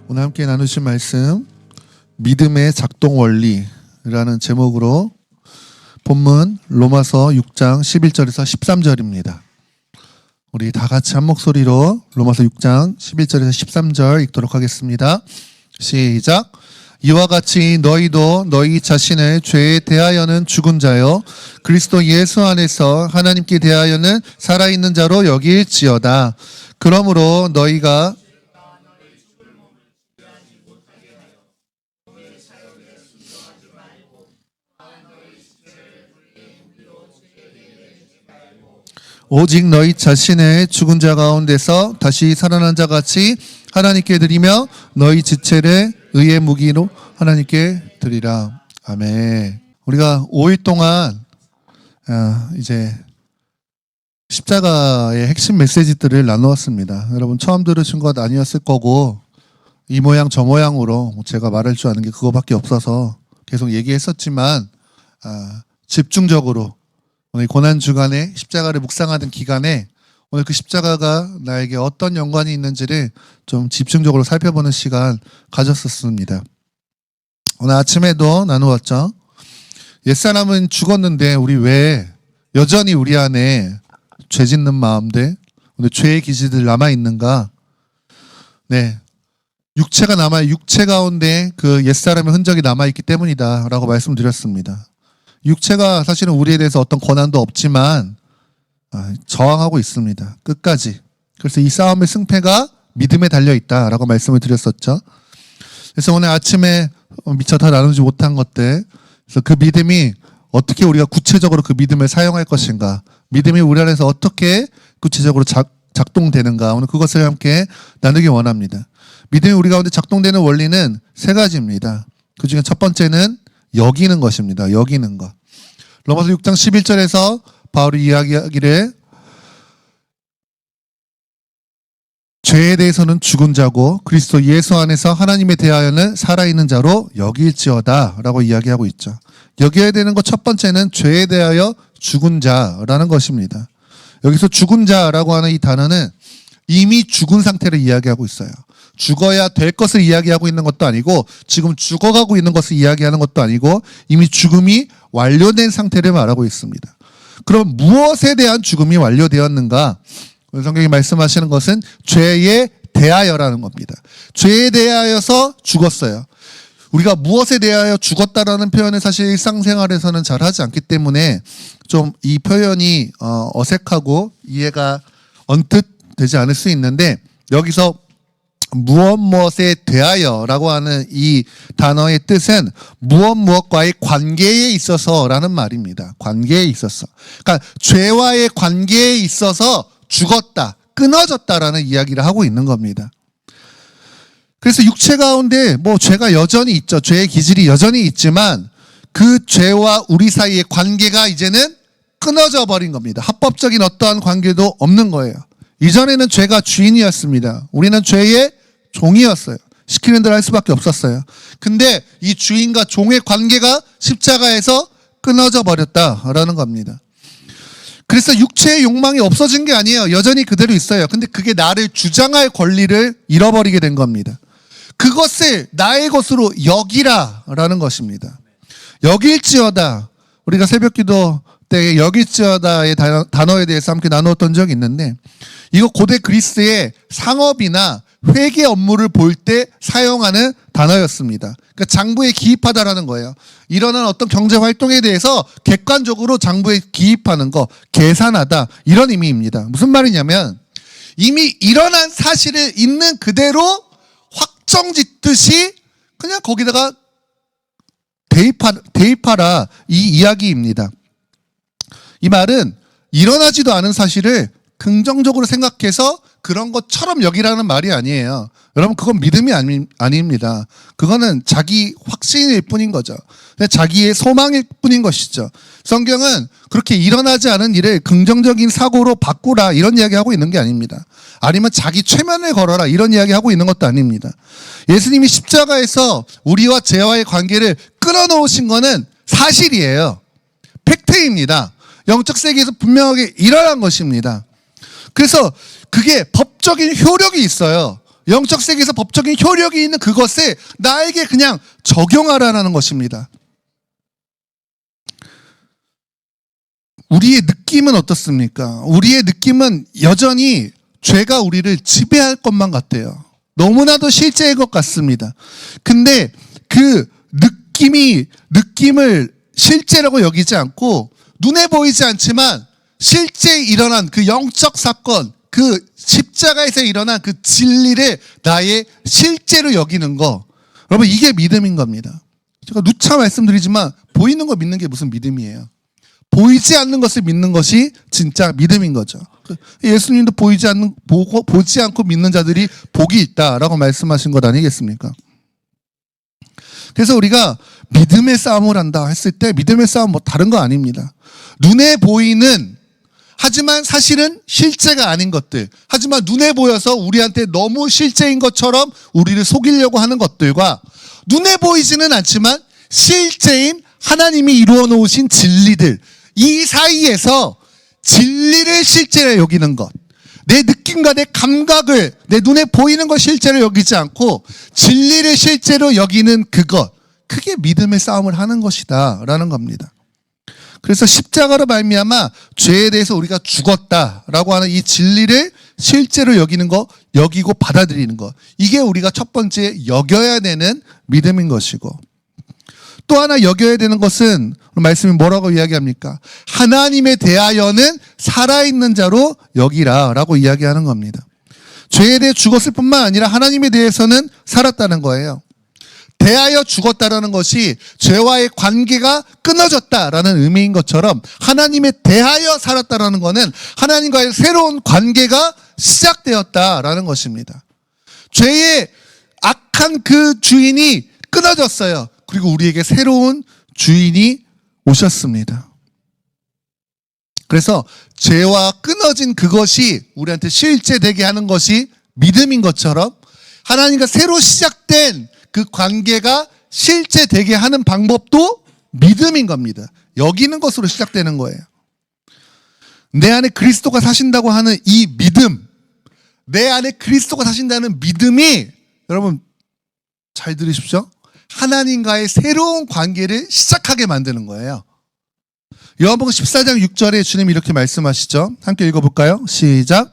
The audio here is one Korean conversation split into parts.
오늘 함께 나누실 말씀 믿음의 작동 원리라는 제목으로 본문 로마서 6장 11절에서 13절입니다. 우리 다 같이 한 목소리로 로마서 6장 11절에서 13절 읽도록 하겠습니다. 시작. 이와 같이 너희도 너희 자신을 죄에 대하여는 죽은 자요 그리스도 예수 안에서 하나님께 대하여는 살아있는 자로 여길지어다. 그러므로 너희가 오직 너희 자신을 죽은 자 가운데서 다시 살아난 자 같이 하나님께 드리며 너희 지체를 의의 무기로 하나님께 드리라. 아멘. 우리가 5일 동안 이제 십자가의 핵심 메시지들을 나누었습니다. 여러분 처음 들으신 것 아니었을 거고 이 모양 저 모양으로 제가 말할 줄 아는 게 그거밖에 없어서 계속 얘기했었지만 집중적으로 오늘 고난주간에 십자가를 묵상하던 기간에 오늘 그 십자가가 나에게 어떤 연관이 있는지를 좀 집중적으로 살펴보는 시간 가졌었습니다. 오늘 아침에도 나누었죠. 옛사람은 죽었는데 우리 왜 여전히 우리 안에 죄 짓는 마음들, 오늘 죄의 기질들 남아있는가? 네. 육체가 육체 가운데 그 옛사람의 흔적이 남아있기 때문이다 라고 말씀드렸습니다. 육체가 사실은 우리에 대해서 어떤 권한도 없지만 저항하고 있습니다. 끝까지. 그래서 이 싸움의 승패가 믿음에 달려있다라고 말씀을 드렸었죠. 그래서 오늘 아침에 미처 다 나누지 못한 것들, 그래서 그 믿음이 어떻게 우리가 구체적으로 그 믿음을 사용할 것인가, 믿음이 우리 안에서 어떻게 구체적으로 작동되는가, 오늘 그것을 함께 나누기 원합니다. 믿음이 우리 가운데 작동되는 원리는 세 가지입니다. 그 중에 첫 번째는 여기는 것입니다. 여기는 것. 로마서 6장 11절에서 바울이 이야기하기를 죄에 대해서는 죽은 자고 그리스도 예수 안에서 하나님에 대하여는 살아있는 자로 여길지어다 라고 이야기하고 있죠. 여겨야 되는 것 첫 번째는 죄에 대하여 죽은 자라는 것입니다. 여기서 죽은 자라고 하는 이 단어는 이미 죽은 상태를 이야기하고 있어요. 죽어야 될 것을 이야기하고 있는 것도 아니고 지금 죽어가고 있는 것을 이야기하는 것도 아니고 이미 죽음이 완료된 상태를 말하고 있습니다. 그럼 무엇에 대한 죽음이 완료되었는가? 성경이 말씀하시는 것은 죄에 대하여라는 겁니다. 죄에 대하여서 죽었어요. 우리가 무엇에 대하여 죽었다라는 표현을 사실 일상생활에서는 잘 하지 않기 때문에 좀 이 표현이 어색하고 이해가 언뜻 되지 않을 수 있는데 여기서 무엇에 대하여라고 하는 이 단어의 뜻은 무엇과의 관계에 있어서라는 말입니다. 관계에 있어서. 그러니까 죄와의 관계에 있어서 죽었다, 끊어졌다라는 이야기를 하고 있는 겁니다. 그래서 육체 가운데 죄가 여전히 있죠. 죄의 기질이 여전히 있지만 그 죄와 우리 사이의 관계가 이제는 끊어져 버린 겁니다. 합법적인 어떠한 관계도 없는 거예요. 이전에는 죄가 주인이었습니다. 우리는 죄의 종이었어요. 시키는 대로 할 수밖에 없었어요. 근데 이 주인과 종의 관계가 십자가에서 끊어져 버렸다라는 겁니다. 그래서 육체의 욕망이 없어진 게 아니에요. 여전히 그대로 있어요. 근데 그게 나를 주장할 권리를 잃어버리게 된 겁니다. 그것을 나의 것으로 여기라라는 것입니다. 여길지어다. 우리가 새벽기도 때 여길지어다의 단어에 대해서 함께 나누었던 적이 있는데 이거 고대 그리스의 상업이나 회계 업무를 볼 때 사용하는 단어였습니다. 그러니까 장부에 기입하다라는 거예요. 일어난 어떤 경제 활동에 대해서 객관적으로 장부에 기입하는 거, 계산하다 이런 의미입니다. 무슨 말이냐면 이미 일어난 사실을 있는 그대로 확정짓듯이 그냥 거기다가 대입하라 이 이야기입니다. 이 말은 일어나지도 않은 사실을 긍정적으로 생각해서 그런 것처럼 여기라는 말이 아니에요. 여러분 그건 믿음이 아닙니다. 그거는 자기 확신일 뿐인 거죠. 자기의 소망일 뿐인 것이죠. 성경은 그렇게 일어나지 않은 일을 긍정적인 사고로 바꾸라 이런 이야기하고 있는 게 아닙니다. 아니면 자기 최면을 걸어라 이런 이야기하고 있는 것도 아닙니다. 예수님이 십자가에서 우리와 죄와의 관계를 끊어놓으신 거는 사실이에요. 팩트입니다. 영적 세계에서 분명하게 일어난 것입니다. 그래서 그게 법적인 효력이 있어요. 영적 세계에서 법적인 효력이 있는 그것을 나에게 그냥 적용하라는 것입니다. 우리의 느낌은 어떻습니까? 우리의 느낌은 여전히 죄가 우리를 지배할 것만 같아요. 너무나도 실제인 것 같습니다. 근데 그 느낌을 실제라고 여기지 않고 눈에 보이지 않지만 실제 일어난 그 영적 사건, 그 십자가에서 일어난 그 진리를 나의 실제로 여기는 거. 여러분, 이게 믿음인 겁니다. 제가 누차 말씀드리지만 보이는 거 믿는 게 무슨 믿음이에요? 보이지 않는 것을 믿는 것이 진짜 믿음인 거죠. 예수님도 보지 않고 믿는 자들이 복이 있다라고 말씀하신 것 아니겠습니까? 그래서 우리가 믿음의 싸움을 한다 했을 때 믿음의 싸움 뭐 다른 거 아닙니다. 눈에 보이는 하지만 사실은 실제가 아닌 것들, 하지만 눈에 보여서 우리한테 너무 실제인 것처럼 우리를 속이려고 하는 것들과 눈에 보이지는 않지만 실제인 하나님이 이루어 놓으신 진리들, 이 사이에서 진리를 실제로 여기는 것, 내 느낌과 내 감각을, 내 눈에 보이는 것 실제로 여기지 않고 진리를 실제로 여기는 그것, 그게 믿음의 싸움을 하는 것이다 라는 겁니다. 그래서 십자가로 말미암아 죄에 대해서 우리가 죽었다라고 하는 이 진리를 실제로 여기는 것, 여기고 받아들이는 것, 이게 우리가 첫 번째 여겨야 되는 믿음인 것이고, 또 하나 여겨야 되는 것은 말씀이 뭐라고 이야기합니까? 하나님에 대하여는 살아있는 자로 여기라 라고 이야기하는 겁니다. 죄에 대해 죽었을 뿐만 아니라 하나님에 대해서는 살았다는 거예요. 대하여 죽었다라는 것이 죄와의 관계가 끊어졌다라는 의미인 것처럼 하나님에 대하여 살았다라는 것은 하나님과의 새로운 관계가 시작되었다라는 것입니다. 죄의 악한 그 주인이 끊어졌어요. 그리고 우리에게 새로운 주인이 오셨습니다. 그래서 죄와 끊어진 그것이 우리한테 실제되게 하는 것이 믿음인 것처럼 하나님과 새로 시작된 그 관계가 실제되게 하는 방법도 믿음인 겁니다. 여기는 것으로 시작되는 거예요. 내 안에 그리스도가 사신다고 하는 이 믿음, 내 안에 그리스도가 사신다는 믿음이, 여러분 잘 들으십시오, 하나님과의 새로운 관계를 시작하게 만드는 거예요. 요한복음 14장 6절에 주님이 이렇게 말씀하시죠. 함께 읽어볼까요? 시작.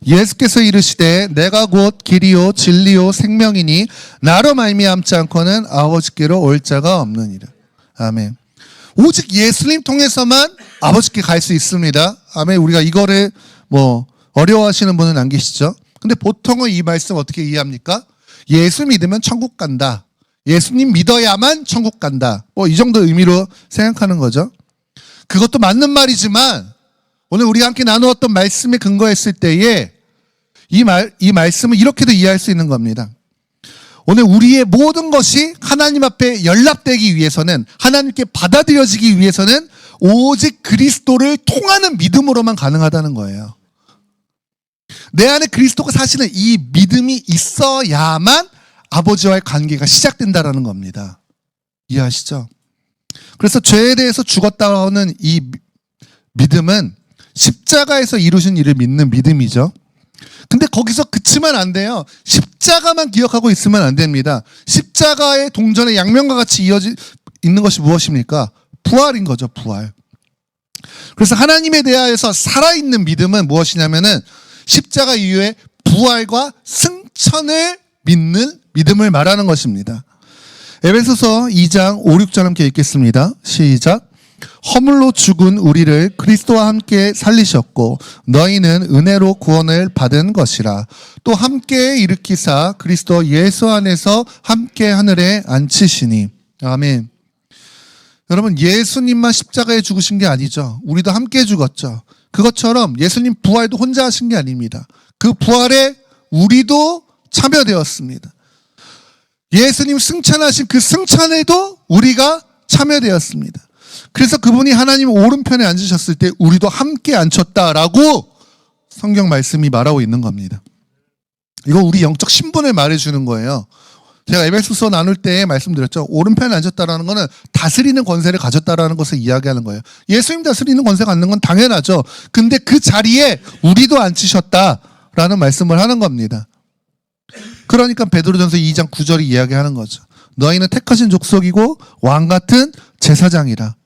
예수께서 이르시되 내가 곧 길이요 진리요 생명이니 나로 말미암지 않고는 아버지께로 올 자가 없느니라. 아멘. 오직 예수님 통해서만 아버지께 갈 수 있습니다. 아멘. 우리가 이거를 어려워하시는 분은 안 계시죠? 근데 보통은 이 말씀 어떻게 이해합니까? 예수 믿으면 천국 간다. 예수님 믿어야만 천국 간다. 이 정도 의미로 생각하는 거죠. 그것도 맞는 말이지만 오늘 우리가 함께 나누었던 말씀에 근거했을 때에 이 말씀을 이렇게도 이해할 수 있는 겁니다. 오늘 우리의 모든 것이 하나님 앞에 연락되기 위해서는, 하나님께 받아들여지기 위해서는 오직 그리스도를 통하는 믿음으로만 가능하다는 거예요. 내 안에 그리스도가 사시는 이 믿음이 있어야만 아버지와의 관계가 시작된다라는 겁니다. 이해하시죠? 그래서 죄에 대해서 죽었다는 이 믿음은 십자가에서 이루신 일을 믿는 믿음이죠. 근데 거기서 그치면 안 돼요. 십자가만 기억하고 있으면 안 됩니다. 십자가의 동전의 양면과 같이 이어져 있는 것이 무엇입니까? 부활인 거죠, 부활. 그래서 하나님에 대하여서 살아있는 믿음은 무엇이냐면은 십자가 이후에 부활과 승천을 믿는 믿음을 말하는 것입니다. 에베소서 2장 5, 6절 함께 읽겠습니다. 시작. 허물로 죽은 우리를 그리스도와 함께 살리셨고 너희는 은혜로 구원을 받은 것이라. 또 함께 일으키사 그리스도 예수 안에서 함께 하늘에 앉히시니. 아멘. 여러분, 예수님만 십자가에 죽으신 게 아니죠. 우리도 함께 죽었죠. 그것처럼 예수님 부활도 혼자 하신 게 아닙니다. 그 부활에 우리도 참여되었습니다. 예수님 승천하신 그 승천에도 우리가 참여되었습니다. 그래서 그분이 하나님 오른편에 앉으셨을 때 우리도 함께 앉혔다라고 성경 말씀이 말하고 있는 겁니다. 이거 우리 영적 신분을 말해주는 거예요. 제가 에베소서 나눌 때 말씀드렸죠. 오른편에 앉았다라는 것은 다스리는 권세를 가졌다라는 것을 이야기하는 거예요. 예수님 다스리는 권세 갖는 건 당연하죠. 근데 그 자리에 우리도 앉히셨다라는 말씀을 하는 겁니다. 그러니까 베드로전서 2장 9절이 이야기하는 거죠. 너희는 택하신 족속이고 왕 같은 제사장이라.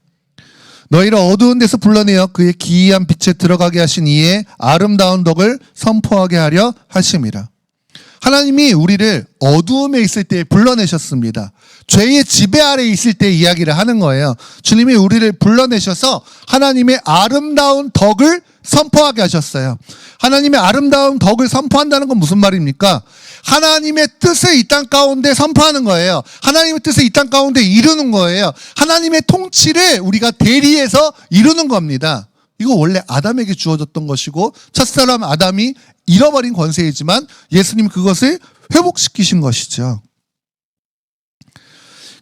너희를 어두운 데서 불러내어 그의 기이한 빛에 들어가게 하신 이의 아름다운 덕을 선포하게 하려 하심이라. 하나님이 우리를 어두움에 있을 때 불러내셨습니다. 죄의 지배 아래 있을 때 이야기를 하는 거예요. 주님이 우리를 불러내셔서 하나님의 아름다운 덕을 선포하게 하셨어요. 하나님의 아름다운 덕을 선포한다는 건 무슨 말입니까? 하나님의 뜻을 이 땅 가운데 선포하는 거예요. 하나님의 뜻을 이 땅 가운데 이루는 거예요. 하나님의 통치를 우리가 대리해서 이루는 겁니다. 이거 원래 아담에게 주어졌던 것이고 첫사람 아담이 잃어버린 권세이지만 예수님 그것을 회복시키신 것이죠.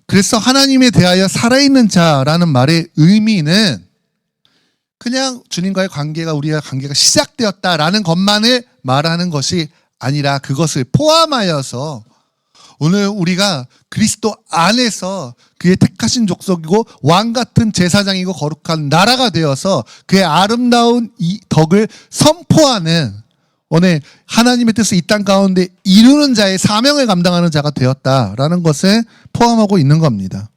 그래서 하나님에 대하여 살아있는 자라는 말의 의미는 그냥 주님과의 관계가 우리의 관계가 시작되었다라는 것만을 말하는 것이 아니라 그것을 포함하여서 오늘 우리가 그리스도 안에서 그의 택하신 족속이고 왕 같은 제사장이고 거룩한 나라가 되어서 그의 아름다운 이 덕을 선포하는 오늘 하나님의 뜻을 이 땅 가운데 이루는 자의 사명을 감당하는 자가 되었다라는 것을 포함하고 있는 겁니다.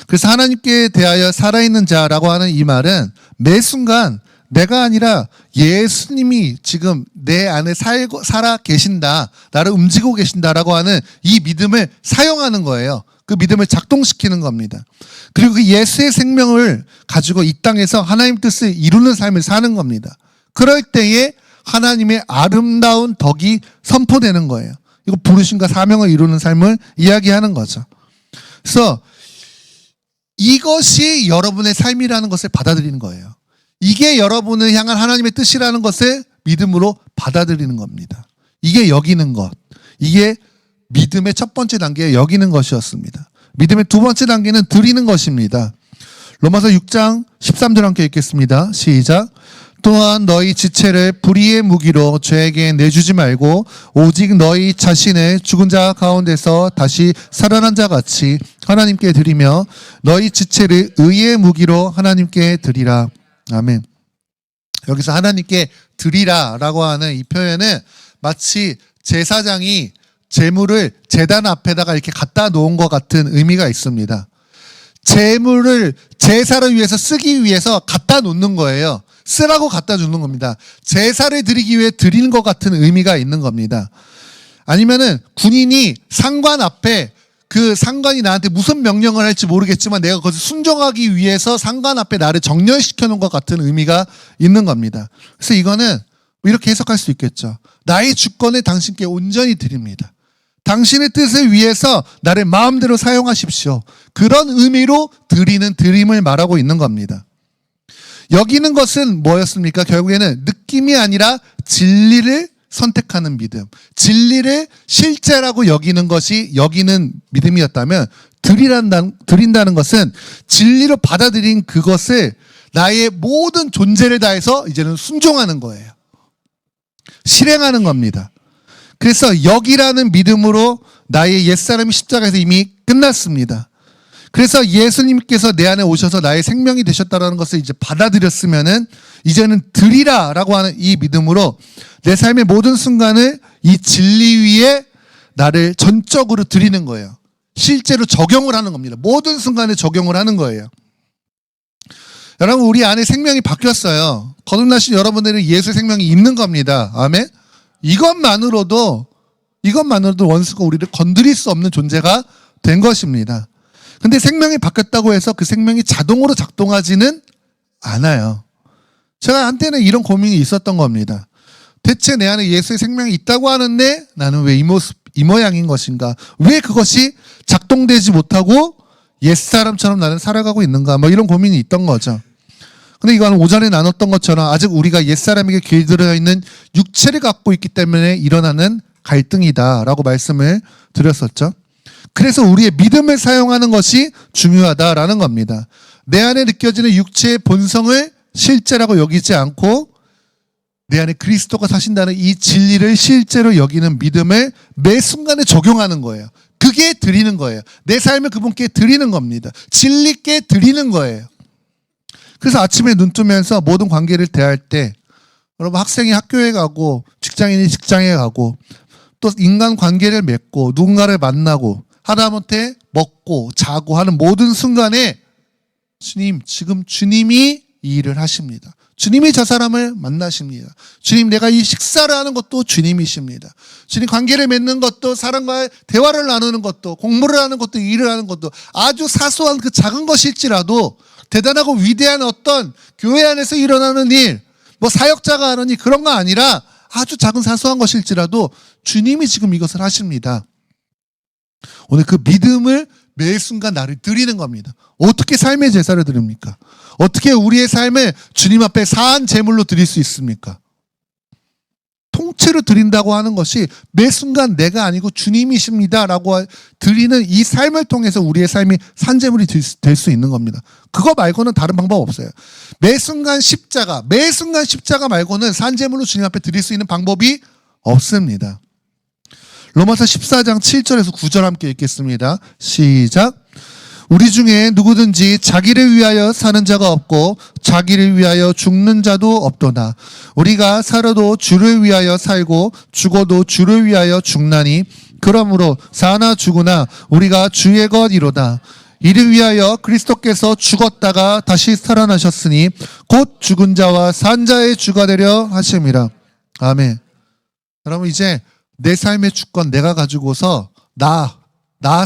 그래서 하나님께 대하여 살아있는 자라고 하는 이 말은 매 순간 내가 아니라 예수님이 지금 내 안에 살아 계신다, 나를 움직이고 계신다라고 하는 이 믿음을 사용하는 거예요. 그 믿음을 작동시키는 겁니다. 그리고 그 예수의 생명을 가지고 이 땅에서 하나님 뜻을 이루는 삶을 사는 겁니다. 그럴 때에 하나님의 아름다운 덕이 선포되는 거예요. 이거 부르심과 사명을 이루는 삶을 이야기하는 거죠. 그래서 이것이 여러분의 삶이라는 것을 받아들이는 거예요. 이게 여러분을 향한 하나님의 뜻이라는 것을 믿음으로 받아들이는 겁니다. 이게 여기는 것. 이게 믿음의 첫 번째 단계에 여기는 것이었습니다. 믿음의 두 번째 단계는 드리는 것입니다. 로마서 6장 13절 함께 읽겠습니다. 시작. 또한 너희 지체를 불의의 무기로 죄에게 내주지 말고 오직 너희 자신을 죽은 자 가운데서 다시 살아난 자 같이 하나님께 드리며 너희 지체를 의의 무기로 하나님께 드리라. 아멘. 여기서 하나님께 드리라라고 하는 이 표현은 마치 제사장이 제물을 제단 앞에다가 이렇게 갖다 놓은 것 같은 의미가 있습니다. 제물을 제사를 위해서 쓰기 위해서 갖다 놓는 거예요. 쓰라고 갖다 주는 겁니다. 제사를 드리기 위해 드리는 것 같은 의미가 있는 겁니다. 아니면은 군인이 상관 앞에 그 상관이 나한테 무슨 명령을 할지 모르겠지만 내가 그것을 순종하기 위해서 상관 앞에 나를 정렬시켜 놓은 것 같은 의미가 있는 겁니다. 그래서 이거는 이렇게 해석할 수 있겠죠. 나의 주권을 당신께 온전히 드립니다. 당신의 뜻을 위해서 나를 마음대로 사용하십시오. 그런 의미로 드리는 드림을 말하고 있는 겁니다. 여기는 것은 뭐였습니까? 결국에는 느낌이 아니라 진리를 선택하는 믿음. 진리를 실제라고 여기는 것이 여기는 믿음이었다면 드린다는 것은 진리로 받아들인 그것을 나의 모든 존재를 다해서 이제는 순종하는 거예요. 실행하는 겁니다. 그래서 여기라는 믿음으로 나의 옛사람이 십자가에서 이미 끝났습니다. 그래서 예수님께서 내 안에 오셔서 나의 생명이 되셨다는 것을 이제 받아들였으면은 이제는 드리라라고 하는 이 믿음으로 내 삶의 모든 순간을 이 진리 위에 나를 전적으로 드리는 거예요. 실제로 적용을 하는 겁니다. 모든 순간에 적용을 하는 거예요. 여러분, 우리 안에 생명이 바뀌었어요. 거듭나신 여러분들은 예수의 생명이 있는 겁니다. 아멘. 이것만으로도 원수가 우리를 건드릴 수 없는 존재가 된 것입니다. 근데 생명이 바뀌었다고 해서 그 생명이 자동으로 작동하지는 않아요. 제가 한때는 이런 고민이 있었던 겁니다. 대체 내 안에 예수의 생명이 있다고 하는데 나는 왜 이 모양인 것인가? 왜 그것이 작동되지 못하고 옛사람처럼 나는 살아가고 있는가? 뭐 이런 고민이 있던 거죠. 근데 이거는 오전에 나눴던 것처럼 아직 우리가 옛사람에게 길들여 있는 육체를 갖고 있기 때문에 일어나는 갈등이다라고 말씀을 드렸었죠. 그래서 우리의 믿음을 사용하는 것이 중요하다라는 겁니다. 내 안에 느껴지는 육체의 본성을 실제라고 여기지 않고 내 안에 그리스도가 사신다는 이 진리를 실제로 여기는 믿음을 매 순간에 적용하는 거예요. 그게 드리는 거예요. 내 삶을 그분께 드리는 겁니다. 진리께 드리는 거예요. 그래서 아침에 눈 뜨면서 모든 관계를 대할 때 여러분 학생이 학교에 가고 직장인이 직장에 가고 또 인간 관계를 맺고 누군가를 만나고 하다못해 먹고 자고 하는 모든 순간에 주님, 지금 주님이 이 일을 하십니다. 주님이 저 사람을 만나십니다. 주님, 내가 이 식사를 하는 것도 주님이십니다. 주님, 관계를 맺는 것도, 사람과의 대화를 나누는 것도, 공부를 하는 것도, 일을 하는 것도 아주 사소한 그 작은 것일지라도 대단하고 위대한 어떤 교회 안에서 일어나는 일, 뭐 사역자가 하는 일, 그런 거 아니라 아주 작은 사소한 것일지라도 주님이 지금 이것을 하십니다. 오늘 그 믿음을 매 순간 나를 드리는 겁니다. 어떻게 삶의 제사를 드립니까? 어떻게 우리의 삶을 주님 앞에 사한 제물로 드릴 수 있습니까? 통째로 드린다고 하는 것이 매 순간 내가 아니고 주님이십니다라고 드리는 이 삶을 통해서 우리의 삶이 산제물이 될 수 있는 겁니다. 그거 말고는 다른 방법 없어요. 매 순간 십자가 말고는 산제물로 주님 앞에 드릴 수 있는 방법이 없습니다. 로마서 14장 7절에서 9절 함께 읽겠습니다. 시작. 우리 중에 누구든지 자기를 위하여 사는 자가 없고 자기를 위하여 죽는 자도 없도다. 우리가 살아도 주를 위하여 살고 죽어도 주를 위하여 죽나니 그러므로 사나 죽으나 우리가 주의 것이로다. 이를 위하여 그리스도께서 죽었다가 다시 살아나셨으니 곧 죽은 자와 산 자의 주가 되려 하심이라. 아멘. 여러분, 이제 내 삶의 주권 내가 가지고서 나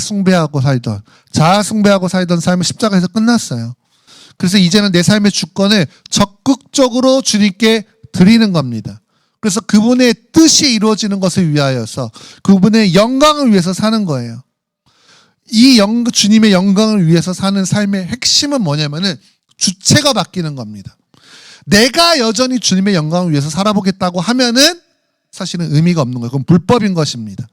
숭배하고 살던, 자아 숭배하고 살던 삶은 십자가에서 끝났어요. 그래서 이제는 내 삶의 주권을 적극적으로 주님께 드리는 겁니다. 그래서 그분의 뜻이 이루어지는 것을 위하여서 그분의 영광을 위해서 사는 거예요. 이 주님의 영광을 위해서 사는 삶의 핵심은 뭐냐면은 주체가 바뀌는 겁니다. 내가 여전히 주님의 영광을 위해서 살아보겠다고 하면은 사실은 의미가 없는 거예요. 그건 불법인 것입니다.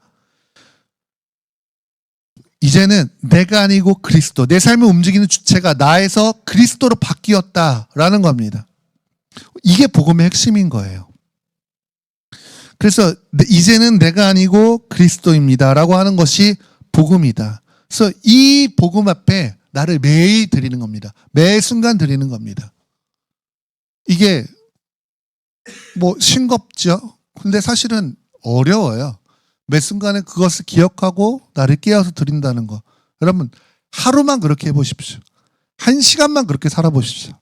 이제는 내가 아니고 그리스도, 내 삶을 움직이는 주체가 나에서 그리스도로 바뀌었다라는 겁니다. 이게 복음의 핵심인 거예요. 그래서 이제는 내가 아니고 그리스도입니다라고 하는 것이 복음이다. 그래서 이 복음 앞에 나를 매일 드리는 겁니다. 매 순간 드리는 겁니다. 이게 뭐 싱겁죠? 근데 사실은 어려워요. 매 순간에 그것을 기억하고 나를 깨워서 드린다는 거. 여러분, 하루만 그렇게 해보십시오. 1시간만 그렇게 살아보십시오.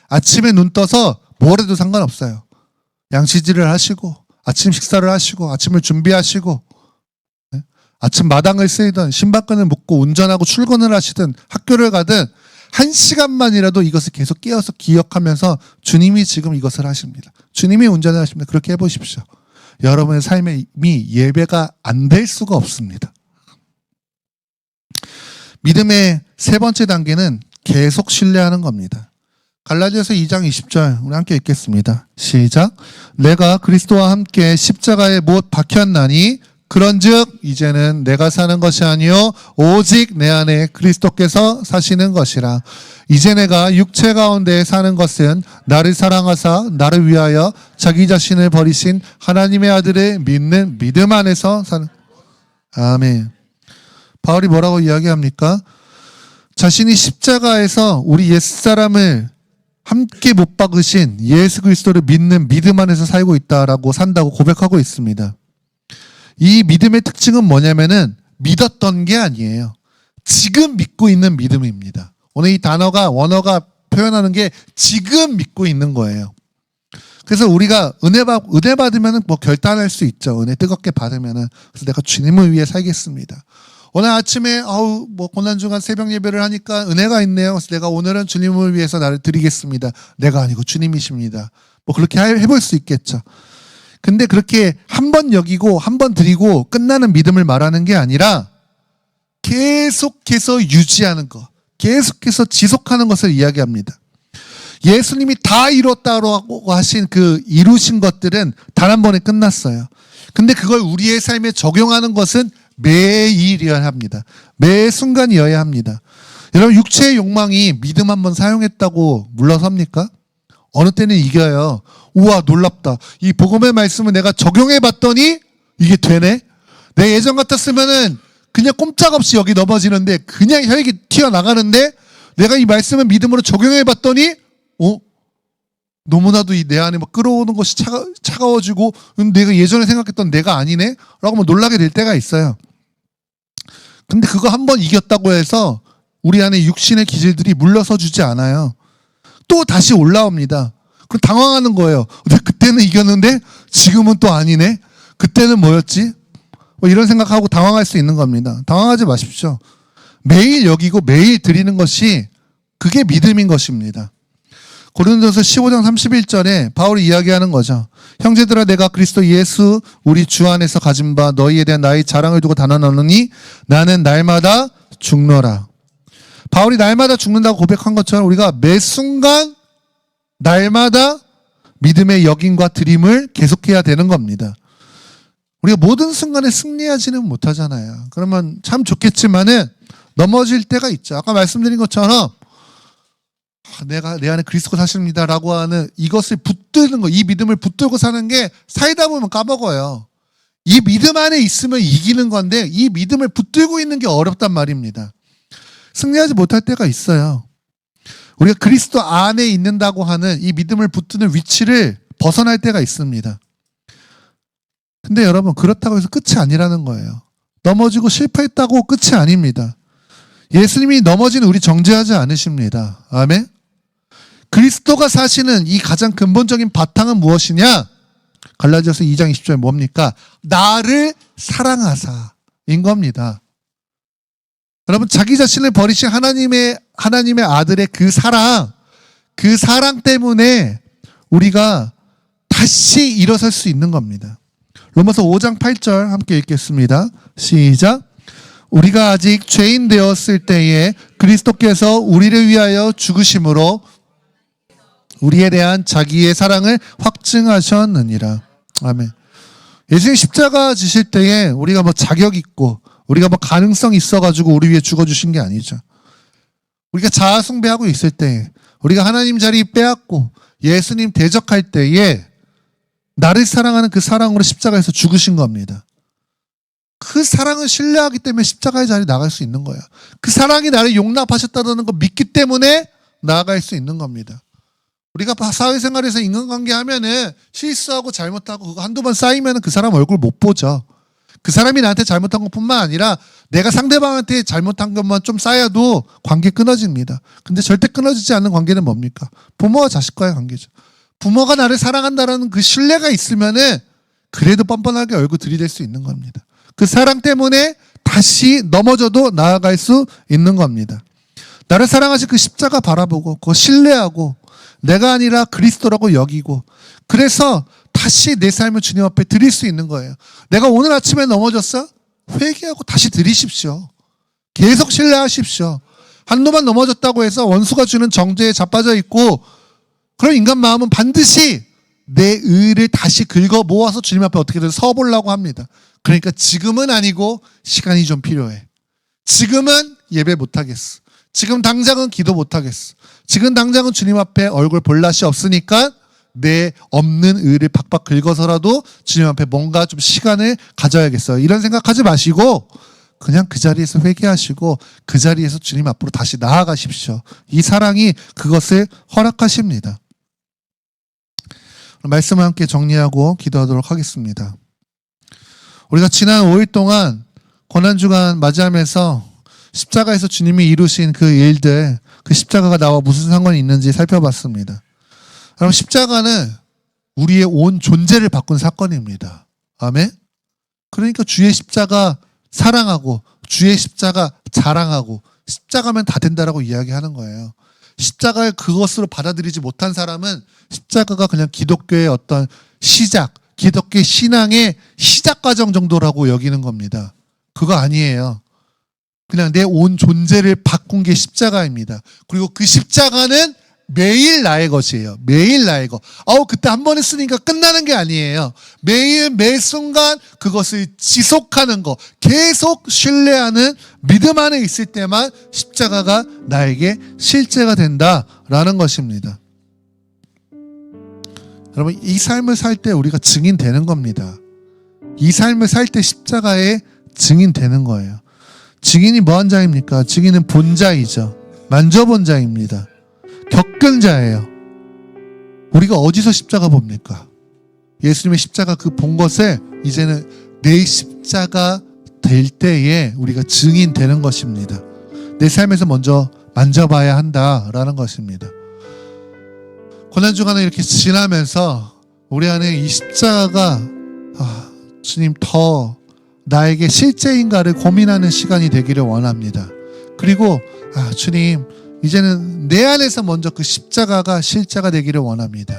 아침에 눈 떠서 뭘 해도 상관없어요. 양치질을 하시고 아침 식사를 하시고 아침을 준비하시고 아침 마당을 쓰이든 신발끈을 묶고 운전하고 출근을 하시든 학교를 가든 1시간만이라도 이것을 계속 깨워서 기억하면서 주님이 지금 이것을 하십니다. 주님이 운전을 하십니다. 그렇게 해보십시오. 여러분의 삶이 예배가 안 될 수가 없습니다. 믿음의 세 번째 단계는 계속 신뢰하는 겁니다. 갈라디아서 2장 20절 우리 함께 읽겠습니다. 시작. 내가 그리스도와 함께 십자가에 못 박혔나니 그런즉 이제는 내가 사는 것이 아니요 오직 내 안에 그리스도께서 사시는 것이라. 이제 내가 육체 가운데 사는 것은 나를 사랑하사 나를 위하여 자기 자신을 버리신 하나님의 아들을 믿는 믿음 안에서 사는. 아멘. 바울이 뭐라고 이야기합니까? 자신이 십자가에서 우리 옛사람을 함께 못 박으신 예수 그리스도를 믿는 믿음 안에서 살고 있다라고 산다고 고백하고 있습니다. 이 믿음의 특징은 뭐냐면은 믿었던 게 아니에요. 지금 믿고 있는 믿음입니다. 오늘 이 원어가 표현하는 게 지금 믿고 있는 거예요. 그래서 우리가 은혜 받으면은 뭐 결단할 수 있죠. 은혜 뜨겁게 받으면은. 그래서 내가 주님을 위해 살겠습니다. 오늘 아침에 뭐 고난 중간 새벽 예배를 하니까 은혜가 있네요. 그래서 내가 오늘은 주님을 위해서 나를 드리겠습니다. 내가 아니고 주님이십니다. 뭐 그렇게 해볼 수 있겠죠. 근데 그렇게 한 번 여기고 한 번 드리고 끝나는 믿음을 말하는 게 아니라 계속해서 유지하는 것, 계속해서 지속하는 것을 이야기합니다. 예수님이 다 이뤘다고 하신 그 이루신 것들은 단 한 번에 끝났어요. 근데 그걸 우리의 삶에 적용하는 것은 매일이어야 합니다. 매 순간이어야 합니다. 여러분, 육체의 욕망이 믿음 한번 사용했다고 물러섭니까? 어느 때는 이겨요. 우와, 놀랍다. 이 복음의 말씀을 내가 적용해 봤더니 이게 되네? 내 예전 같았으면은 그냥 꼼짝없이 여기 넘어지는데 그냥 혈액이 튀어나가는데 내가 이 말씀을 믿음으로 적용해 봤더니 너무나도 내 안에 막 끌어오는 것이 차가워지고 내가 예전에 생각했던 내가 아니네? 라고 뭐 놀라게 될 때가 있어요. 근데 그거 한번 이겼다고 해서 우리 안에 육신의 기질들이 물러서 주지 않아요. 또 다시 올라옵니다. 그럼 당황하는 거예요. 그때는 이겼는데 지금은 또 아니네? 그때는 뭐였지? 뭐 이런 생각하고 당황할 수 있는 겁니다. 당황하지 마십시오. 매일 여기고 매일 드리는 것이 그게 믿음인 것입니다. 고린도서 15장 31절에 바울이 이야기하는 거죠. 형제들아 내가 그리스도 예수 우리 주 안에서 가진 바 너희에 대한 나의 자랑을 두고 단언하노니 나는 날마다 죽노라. 바울이 날마다 죽는다고 고백한 것처럼 우리가 매 순간 날마다 믿음의 역인과 드림을 계속해야 되는 겁니다. 우리가 모든 순간에 승리하지는 못하잖아요. 그러면 참 좋겠지만은 넘어질 때가 있죠. 아까 말씀드린 것처럼 내가 내 안에 그리스도가 사십니다라고 하는 이것을 붙들는 거, 이 믿음을 붙들고 사는 게 살다 보면 까먹어요. 이 믿음 안에 있으면 이기는 건데 이 믿음을 붙들고 있는 게 어렵단 말입니다. 승리하지 못할 때가 있어요. 우리가 그리스도 안에 있는다고 하는 이 믿음을 붙드는 위치를 벗어날 때가 있습니다. 근데 여러분 그렇다고 해서 끝이 아니라는 거예요. 넘어지고 실패했다고 끝이 아닙니다. 예수님이 넘어지는 우리 정죄하지 않으십니다. 아멘. 그리스도가 사시는 이 가장 근본적인 바탕은 무엇이냐? 갈라디아서 2장 20절에 뭡니까? 나를 사랑하사인 겁니다. 여러분 자기 자신을 버리신 하나님의 아들의 그 사랑 때문에 우리가 다시 일어설 수 있는 겁니다. 로마서 5장 8절 함께 읽겠습니다. 시작. 우리가 아직 죄인 되었을 때에 그리스도께서 우리를 위하여 죽으심으로 우리에 대한 자기의 사랑을 확증하셨느니라. 아멘. 예수님 십자가 지실 때에 우리가 뭐 자격 있고 우리가 뭐 가능성 있어가지고 우리 위해 죽어주신 게 아니죠. 우리가 자아 숭배하고 있을 때 우리가 하나님 자리 빼앗고 예수님 대적할 때에 나를 사랑하는 그 사랑으로 십자가에서 죽으신 겁니다. 그 사랑을 신뢰하기 때문에 십자가의 자리에 나갈 수 있는 거예요. 그 사랑이 나를 용납하셨다는 걸 믿기 때문에 나아갈 수 있는 겁니다. 우리가 사회생활에서 인간관계 하면은 실수하고 잘못하고 그거 한두 번 쌓이면 그 사람 얼굴 못 보죠. 그 사람이 나한테 잘못한 것뿐만 아니라 내가 상대방한테 잘못한 것만 좀 쌓여도 관계 끊어집니다. 근데 절대 끊어지지 않는 관계는 뭡니까? 부모와 자식과의 관계죠. 부모가 나를 사랑한다는 그 신뢰가 있으면은 그래도 뻔뻔하게 얼굴 들이댈 수 있는 겁니다. 그 사랑 때문에 다시 넘어져도 나아갈 수 있는 겁니다. 나를 사랑하신 그 십자가 바라보고 그거 신뢰하고 내가 아니라 그리스도라고 여기고 그래서 다시 내 삶을 주님 앞에 드릴 수 있는 거예요. 내가 오늘 아침에 넘어졌어? 회개하고 다시 드리십시오. 계속 신뢰하십시오. 한도만 넘어졌다고 해서 원수가 주는 정죄에 자빠져 있고 그럼 인간 마음은 반드시 내 의를 다시 긁어 모아서 주님 앞에 어떻게든 서보려고 합니다. 그러니까 지금은 아니고 시간이 좀 필요해. 지금은 예배 못하겠어. 지금 당장은 기도 못하겠어. 지금 당장은 주님 앞에 얼굴 볼 낯이 없으니까 내 없는 의를 박박 긁어서라도 주님 앞에 뭔가 좀 시간을 가져야겠어요. 이런 생각하지 마시고 그냥 그 자리에서 회개하시고 그 자리에서 주님 앞으로 다시 나아가십시오. 이 사랑이 그것을 허락하십니다. 말씀을 함께 정리하고 기도하도록 하겠습니다. 우리가 지난 5일 동안 고난주간 맞이하면서 십자가에서 주님이 이루신 그 일들, 그 십자가가 나와 무슨 상관이 있는지 살펴봤습니다. 여러분 십자가는 우리의 온 존재를 바꾼 사건입니다. 아멘? 그러니까 주의 십자가 사랑하고 주의 십자가 자랑하고 십자가면 다 된다라고 이야기하는 거예요. 십자가를 그것으로 받아들이지 못한 사람은 십자가가 그냥 기독교의 어떤 시작, 기독교 신앙의 시작 과정 정도라고 여기는 겁니다. 그거 아니에요. 그냥 내 온 존재를 바꾼 게 십자가입니다. 그리고 그 십자가는 매일 나의 것이에요. 매일 나의 것. 그때 한 번 했으니까 끝나는 게 아니에요. 매일 매 순간 그것을 지속하는 거, 계속 신뢰하는 믿음 안에 있을 때만 십자가가 나에게 실제가 된다라는 것입니다. 여러분 이 삶을 살 때 우리가 증인되는 겁니다. 이 삶을 살 때 십자가의 증인되는 거예요. 증인이 뭐한 자입니까? 증인은 본 자이죠. 만져본 자입니다. 겪은 자예요. 우리가 어디서 십자가 봅니까? 예수님의 십자가 그 본 것에 이제는 내 십자가 될 때에 우리가 증인되는 것입니다. 내 삶에서 먼저 만져봐야 한다라는 것입니다. 고난주간을 이렇게 지나면서 우리 안에 이 십자가가 주님 더 나에게 실제인가를 고민하는 시간이 되기를 원합니다. 그리고 주님 이제는 내 안에서 먼저 그 십자가가 실제가 되기를 원합니다.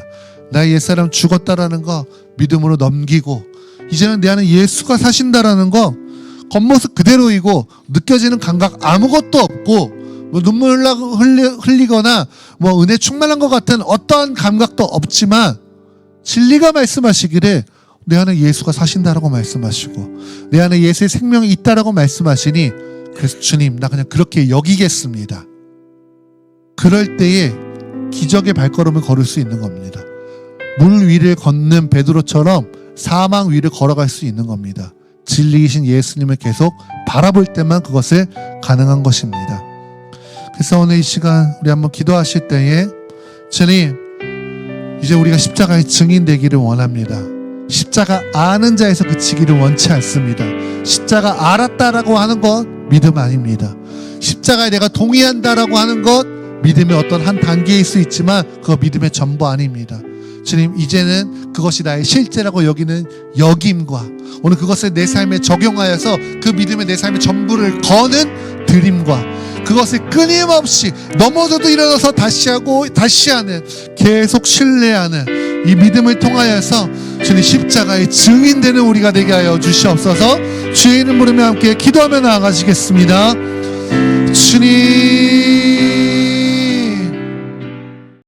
나의 옛사람 죽었다라는 거 믿음으로 넘기고 이제는 내 안에 예수가 사신다라는 거 겉모습 그대로이고 느껴지는 감각 아무것도 없고 눈물 흘리거나 은혜 충만한 것 같은 어떠한 감각도 없지만 진리가 말씀하시기를 내 안에 예수가 사신다라고 말씀하시고 내 안에 예수의 생명이 있다라고 말씀하시니 그래서 주님 나 그냥 그렇게 여기겠습니다. 그럴 때에 기적의 발걸음을 걸을 수 있는 겁니다. 물 위를 걷는 베드로처럼 사망 위를 걸어갈 수 있는 겁니다. 진리이신 예수님을 계속 바라볼 때만 그것을 가능한 것입니다. 그래서 오늘 이 시간 우리 한번 기도하실 때에 주님 이제 우리가 십자가의 증인 되기를 원합니다. 십자가 아는 자에서 그치기를 원치 않습니다. 십자가 알았다라고 하는 것 믿음 아닙니다. 십자가에 내가 동의한다라고 하는 것 믿음의 어떤 한 단계일 수 있지만 그거 믿음의 전부 아닙니다. 주님 이제는 그것이 나의 실제라고 여기는 여김과 오늘 그것을 내 삶에 적용하여서 그 믿음의 내 삶의 전부를 거는 드림과 그것을 끊임없이 넘어져도 일어나서 다시 하고 다시 하는 계속 신뢰하는 이 믿음을 통하여서 주님 십자가의 증인되는 우리가 되게 하여 주시옵소서. 주의 이름 부르며 함께 기도하며 나아가시겠습니다. 주님